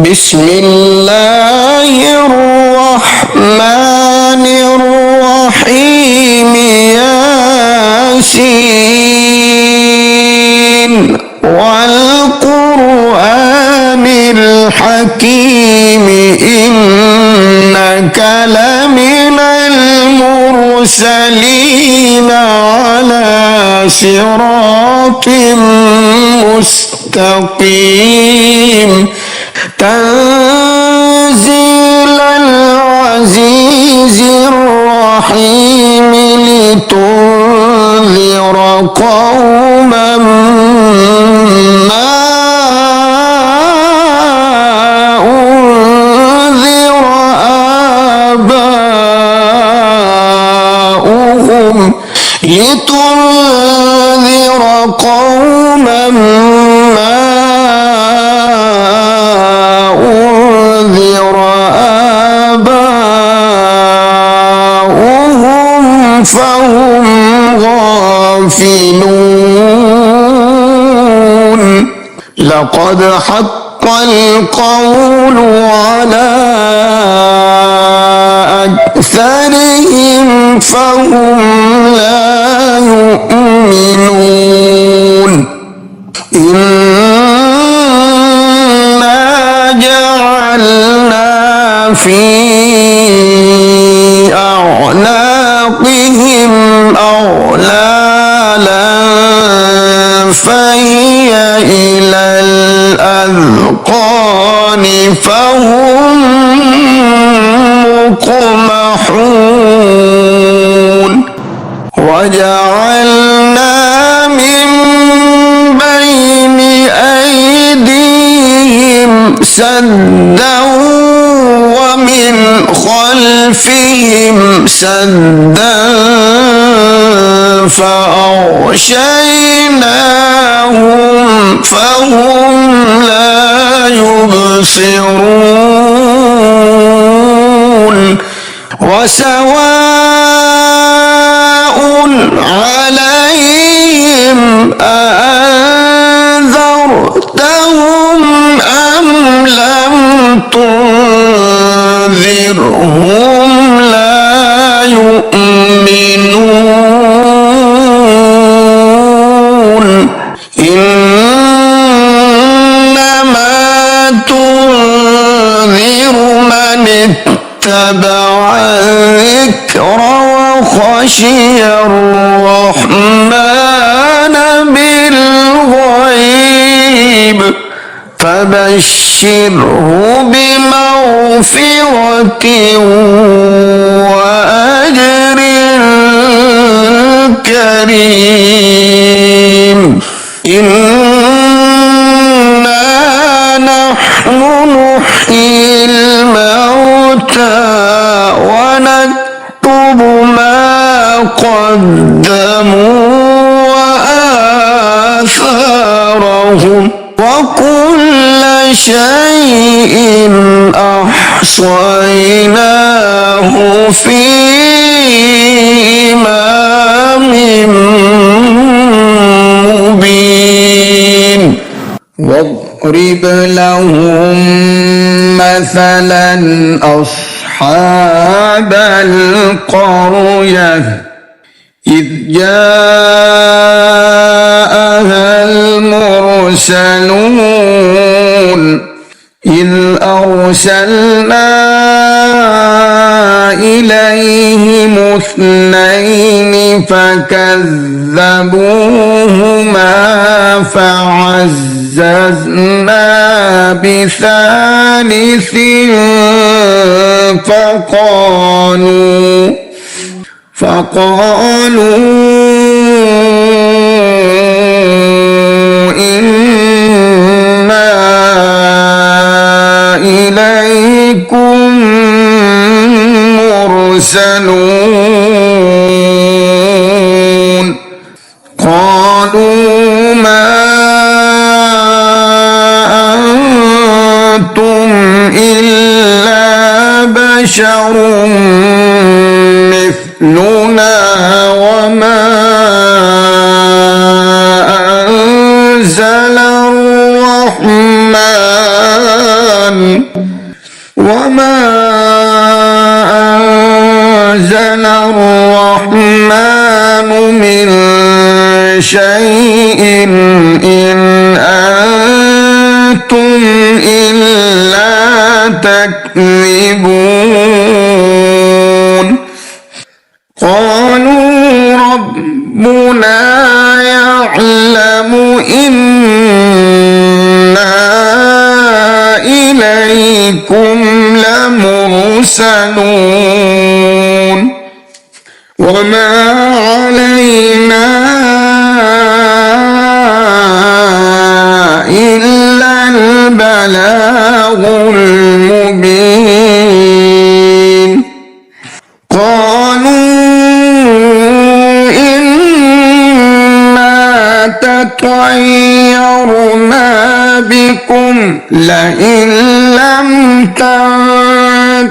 بسم الله الرحمن الرحيم ياسين والقرآن الحكيم إنك لمن المرسلين على صراط مستقيم تنزيل العزيز الرحيم لتنذر قوما ما أنذر آباؤهم لتنذر قوما ما أنذر آباؤهم فهم غافلون لقد حق القول على أكثرهم فهم لا يؤمنون إنا جعلنا في أعناقهم أغلالا فهي إلى الأذقان فهم مقمحون وجعلنا من بين أيديهم سدا ومن خلفهم سدا فأغشيناهم فهم لا يبصرون وسواء عليهم أأنذرتهم أم لم تنذرهم لا يؤمنون إنما تنذر من اتبع الذكر وخشي الرحمن بالغيب فبشره بمغفرة وأجر كريم إنا نحن نحيي الموتى ونكتب ما قدموا وآثارهم وكل شيء أحصيناه في إمام مبين واضرب لهم مثلا أصحاب القرية إذ جاءها المرسلون إذ أرسلنا إليهم اثنين فكذبوهما فعززنا بثالث فقالوا إنا إليكم مرسلون قالوا ما أنتم إلا بشر مثلنا وما أنزل الرحمن وما أنزل الرحمن من شيء إن أنتم إلا تكذبون قالوا ربنا يعلم إنا إليكم لمرسلون وما علينا إلا البلاغ المبين قالوا إنا تطيرنا بكم لئن لم تنتهوا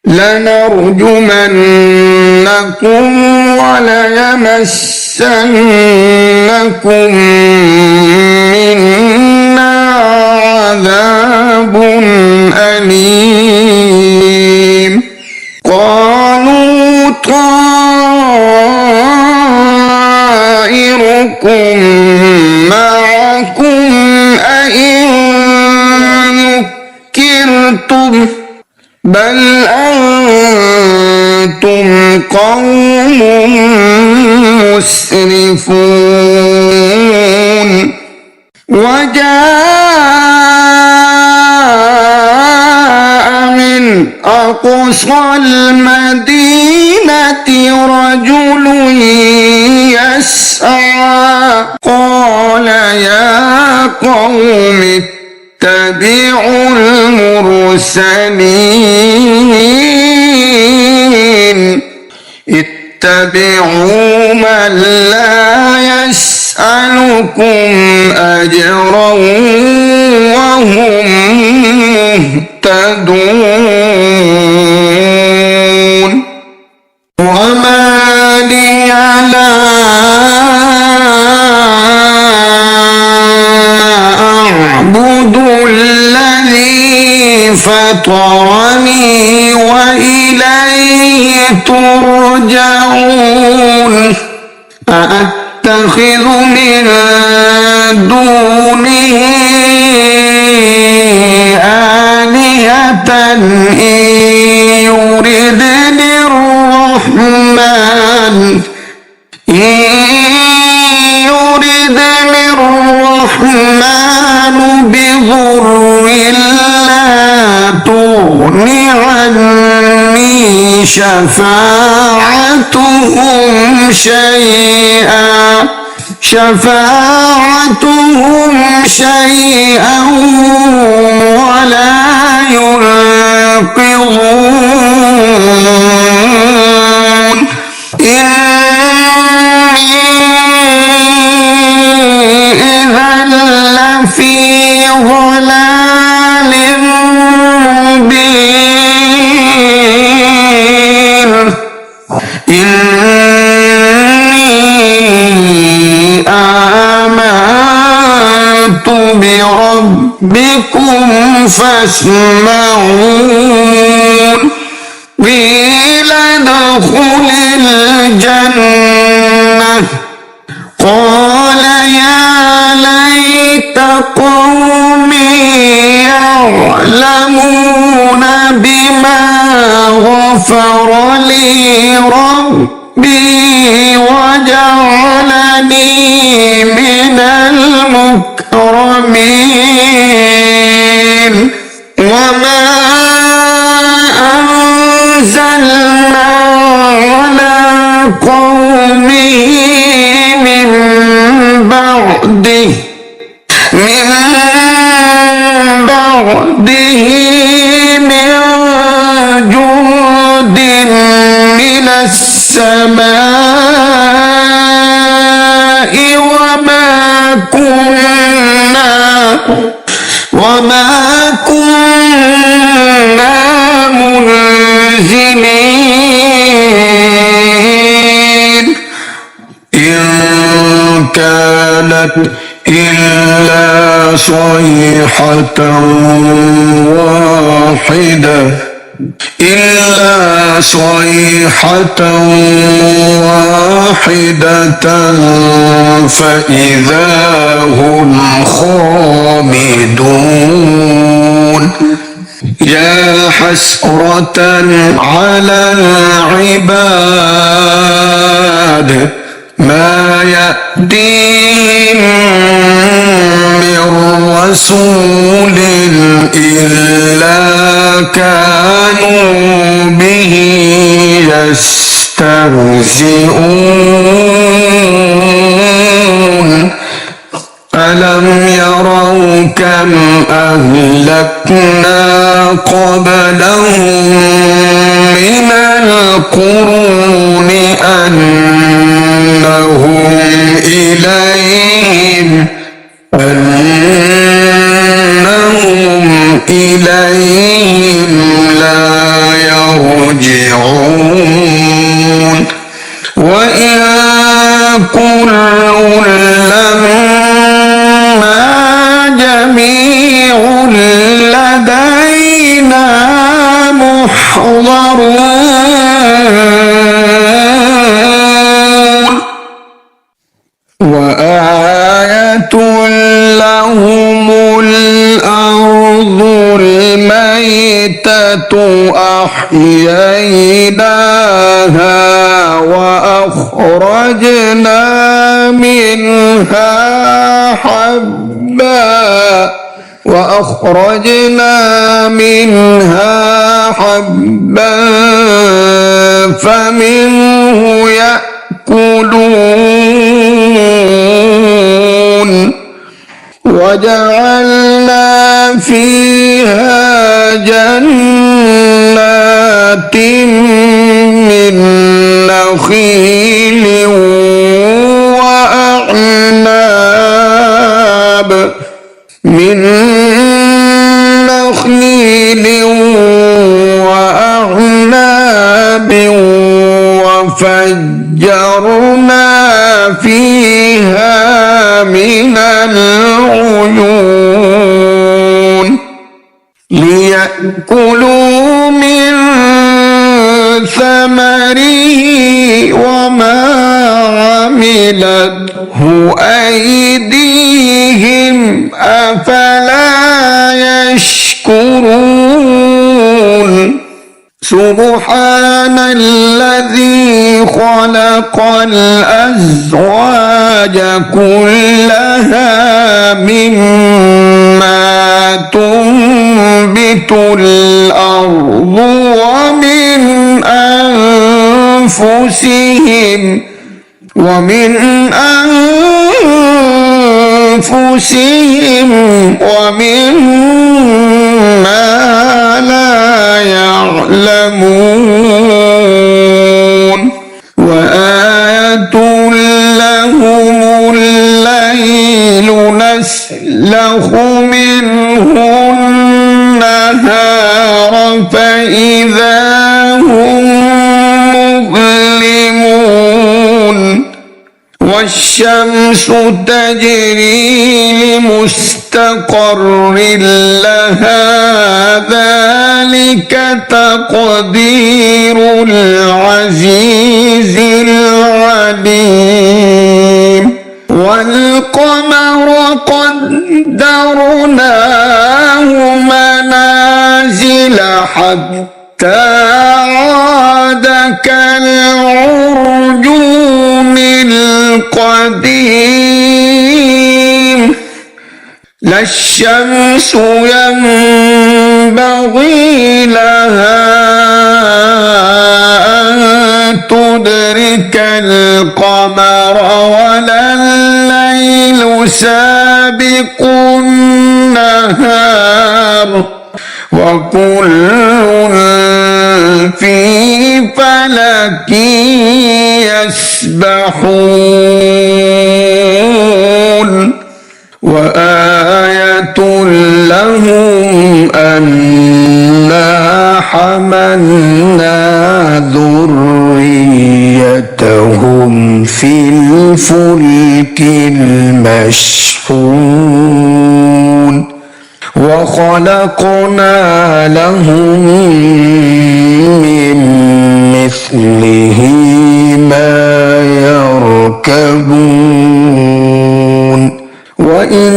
لنرجمنكم وليمسنكم منا عذاب أليم قالوا طائركم معكم أئن ذكرتم بل أنتم قوم مسرفون وجاء من أقصى المدينة رجل يسعى قال يا قوم اتبعوا المرسلين اتبعوا من لا يسألكم أجرا وهم مهتدون وما لي لا أعبد الذي فطرني وإليه ترجعون أأتخذ من دونه آلهة إن يردني الرحمن بضر لا تغن عني شفاعتهم شيئا ولا ينقذون إني إذا لفي ضلال مبين إني آمنت بربكم فاسمعون قيل ادخل الجنة قال يا ليت قومي يعلمون بما غفر لي ربي وجعلني من المكرمين وما أنزلنا على قومه من بعده من جند من السماء وما كنا منزلين إن كانت إلا صيحة واحدة فإذا هم خامدون يا حسرة على العباد ما يأتيهم من رسول إلا كانوا به يستهزئون ألم يروا كم أهلكنا قبلهم من القرون أنهم إليهم لا يرجعون وإن كل لما جميع لدينا محضرون وآية لهم الأرض الميتة أحييناها وأخرجنا منها حبا فمنه يأكلون وجعلنا فيها جنات من نخيل وأعناب وفجرنا فيها من العيون ليأكلوا من ثمره وما عملته أيديهم أفلا يشكرون سبحان الذي خلق الأزواج كلها مما تنبت الأرض ومن أنفسهم ومما لا يعلمون وآية لهم الليل نسلخ منه النهار فإذا هم مظلمون والشمس تجري لمستقر لها ذلك تقدير العزيز العليم والقمر قدرناه منازل حتى عاد كالعرجون القديم لا الشمس ينبغي لها أن تدرك القمر ولا الليل سابق النهار وكل في فلك يسبحون وآية لهم أنا حملنا ذريتهم في الفلك المشحون وخلقنا لهم من مثله ما يركبون وإن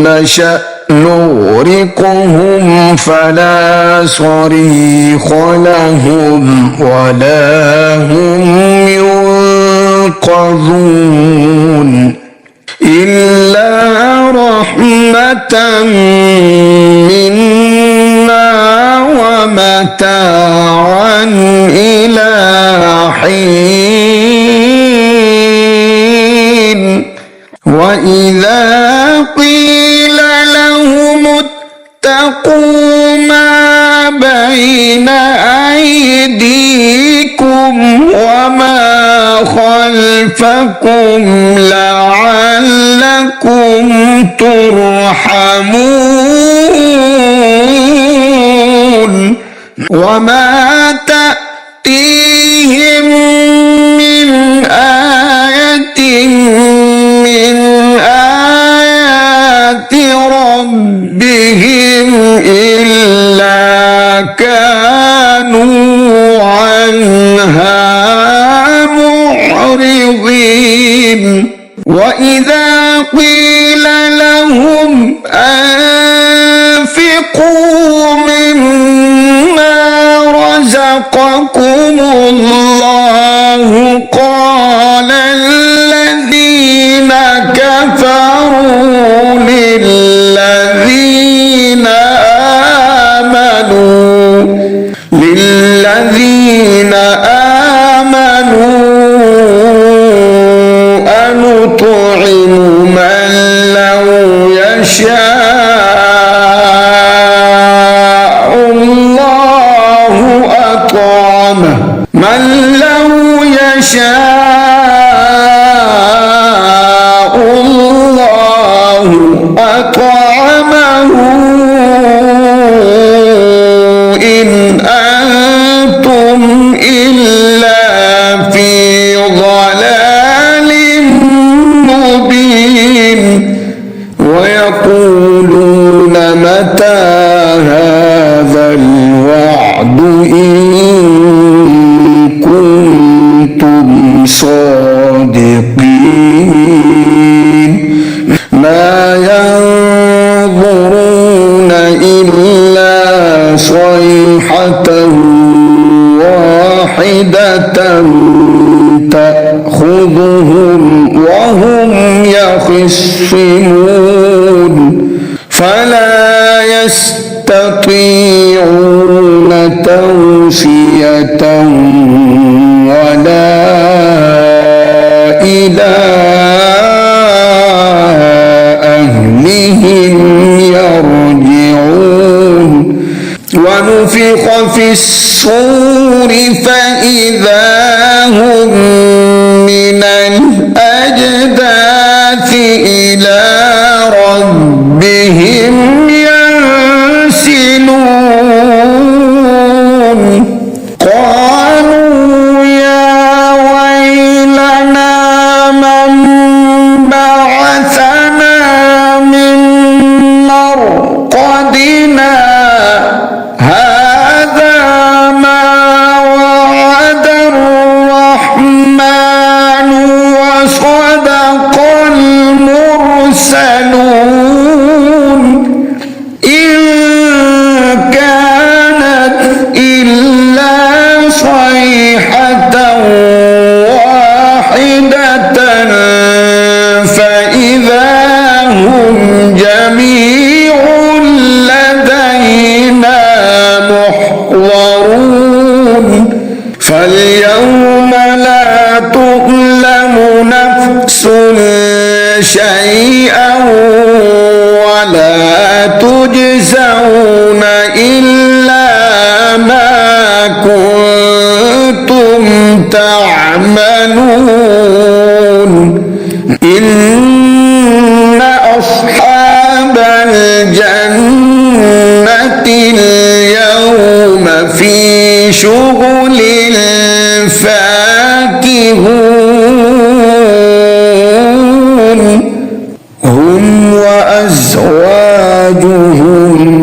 نشأ نغرقهم فلا صريخ لهم ولا هم ينقذون إلا رحمة منا ومتاعا إلى حين وإذا قيل لهم اتقوا ما بين أيديكم وما خلفكم لعلكم ترحمون وما تأتيهم من آية من آيات ربهم إلا كانوا عنها معرضين وإذا قيل لهم أنفقوا مما رزقكم الله قال الذين كفروا للذين آمنوا أنطعم من لو يشاء الله أطعمه إن أنتم إلا في ضلال مبين ويقولون متى هذا الوعد إن كنتم صادقين ما ينظرون إلا صيحة واحدة تأخذهم وهم يخصمون فلا يستطيعون توصية ولا إلى أهلهم يرجعون ونفخ في الصور فإذا هم من الأجداث إلى ربهم ينسلون قالوا يا ويلنا من بعثنا من مرقدنا هذا ما وعد الرحمن وصدق المرسلون إن كانت إلا صيحة واحدة فإذا هم جميع لدينا محضرون فاليوم لا تظلم نفس شيئا ولا تجزون إلا ما كنتم تعملون إن أصحاب الجنة اليوم في شغل فاكهون هم وأزواجهم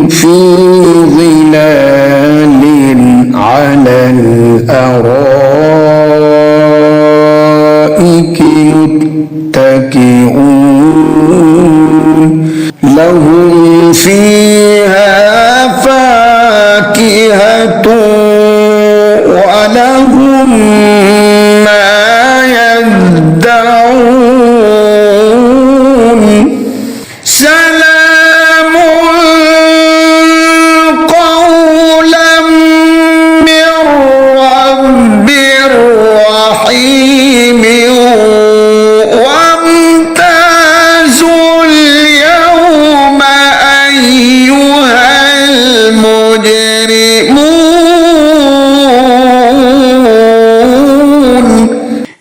في ظلال على الأرائك متكئون لهم فيها فاكهة ولهم ما يدعون سلام قولا من رب رحيم وامتازوا اليوم أيها المجرمون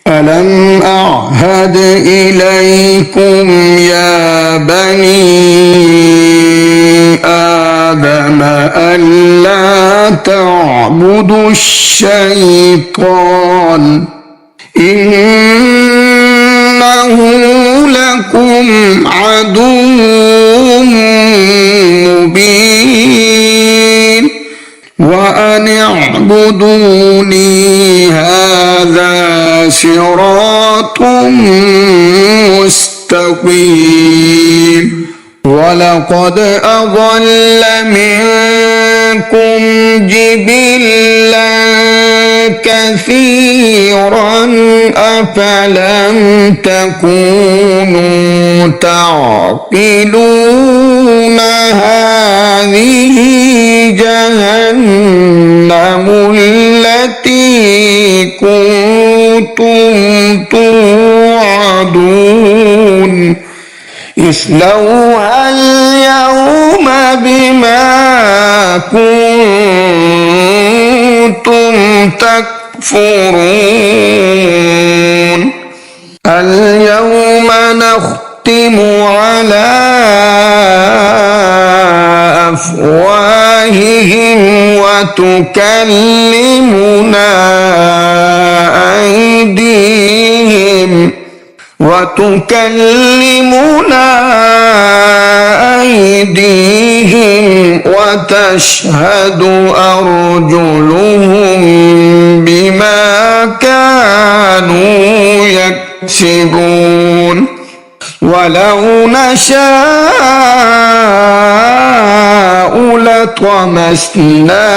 ألم أعهد إليكم يا بني آدم ألا تعبدوا الشيطان إنه لكم عدو مبين وأن اعبدوني هذا صراط مستقيم ولقد أضل منكم جبلا كثيرا أفلم تكونوا تعقلون هذه جهنم التي كنتم توعدون اصلوها اليوم بما كنتم تكفرون اليوم نختم على أفواههم وتكلمنا أيديهم وتشهد أرجلهم بما كانوا يكسبون ولو نشاء لطمسنا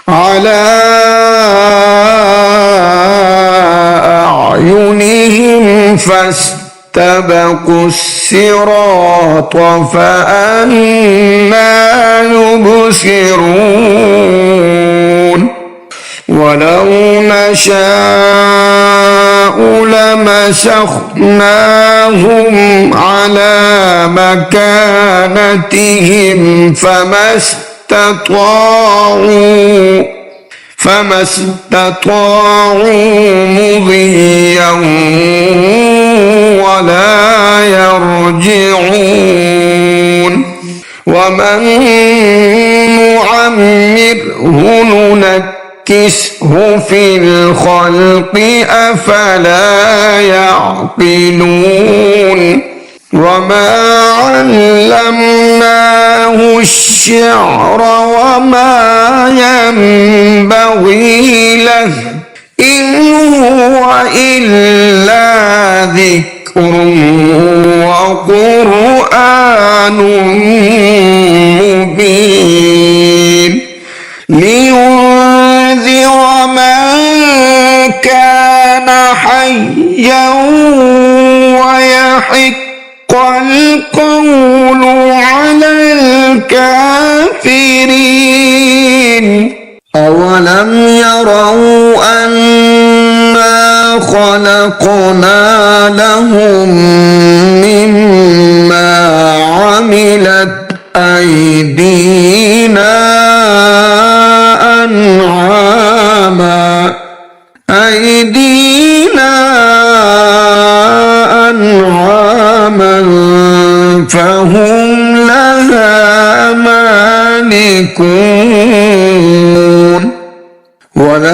على أعينهم فاستبقوا الصراط فأنى يبصرون ولو نشاء لمسخناهم على مكانتهم فما استطاعوا مضيا ولا يرجعون ومن نعمره ننكسه في الخلق أفلا يعقلون وما علمناه الشعر وما ينبغي له إن هو إلا ذكر وقرآن مبين لينذر من كان حيا ويحق القول على الكافرين أولم يروا أنا خلقنا لهم مما عملت أيدينا أنعاما فهم لها مالكون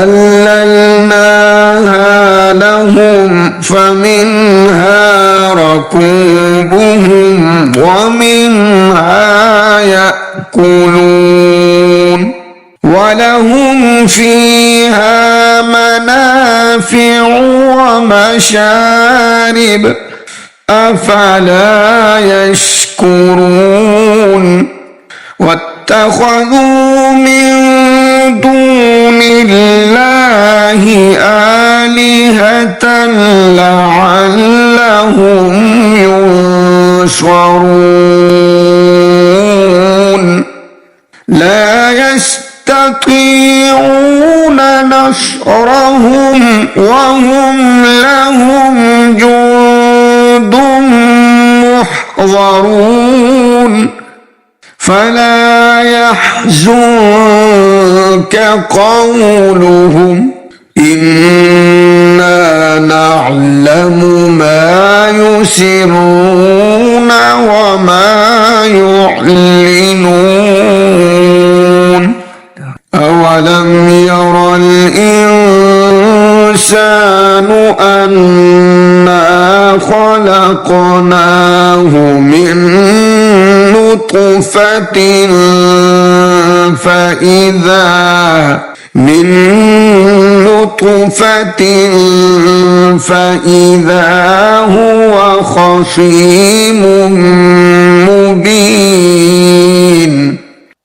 فَذَلَّلْنَاهَا لَهُمْ فَمِنْهَا رَكُوبُهُمْ وَمِنْهَا يَأْكُلُونَ وَلَهُمْ فِيهَا مَنَافِعُ وَمَشَارِبُ أَفَلَا يَشْكُرُونَ وَاتَّخَذُوا مِن دُونِ اللَّهِ آلِهَةً لَعَلَّهُمْ يُنصَرُونَ لَا يَسْتَطِيعُونَ نَصْرَهُمْ وَهُمْ لَهُمْ جُندٌ مُحْضَرُونَ فلا يحزنك قولهم إنا نعلم ما يسرون وما يعلنون أولم ير الإنسان أنا خلقناه من نطفة فإذا هو خصيم مبين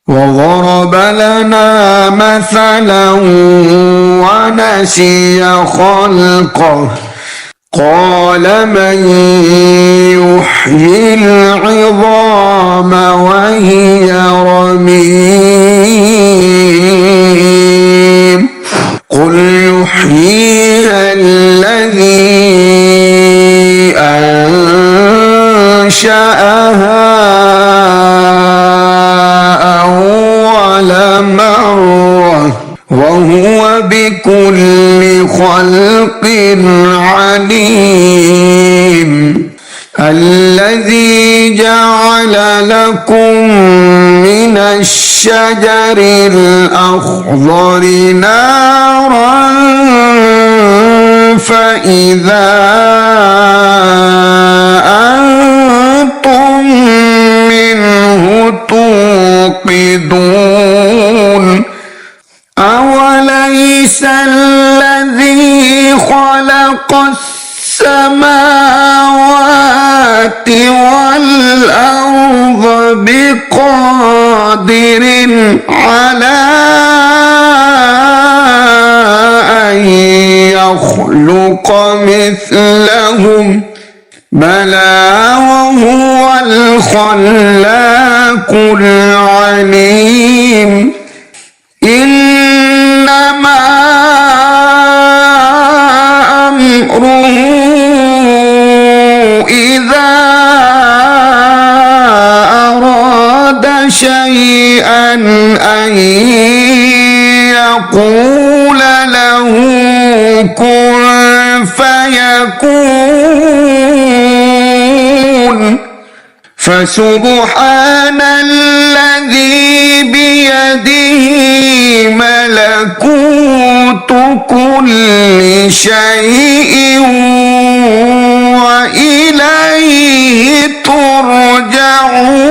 وضرب لنا مثلا ونسي خلقه قال من يحيي العظام وهي رميم قل يحييها الذي أنشأها أول مرة وهو بكل خلق عليم الذي جعل لكم من الشجر الأخضر نارا فإذا أنتم منه توقدون أوليس الذي خلق السماوات والأرض بقادر على أن يخلق مثلهم بلى وهو الخلاق العليم إنما أمره إذا أراد شيئا أن يقول له كن فيكون فسبحان الذي بيده ملكوت كل شيء وإليه ترجعون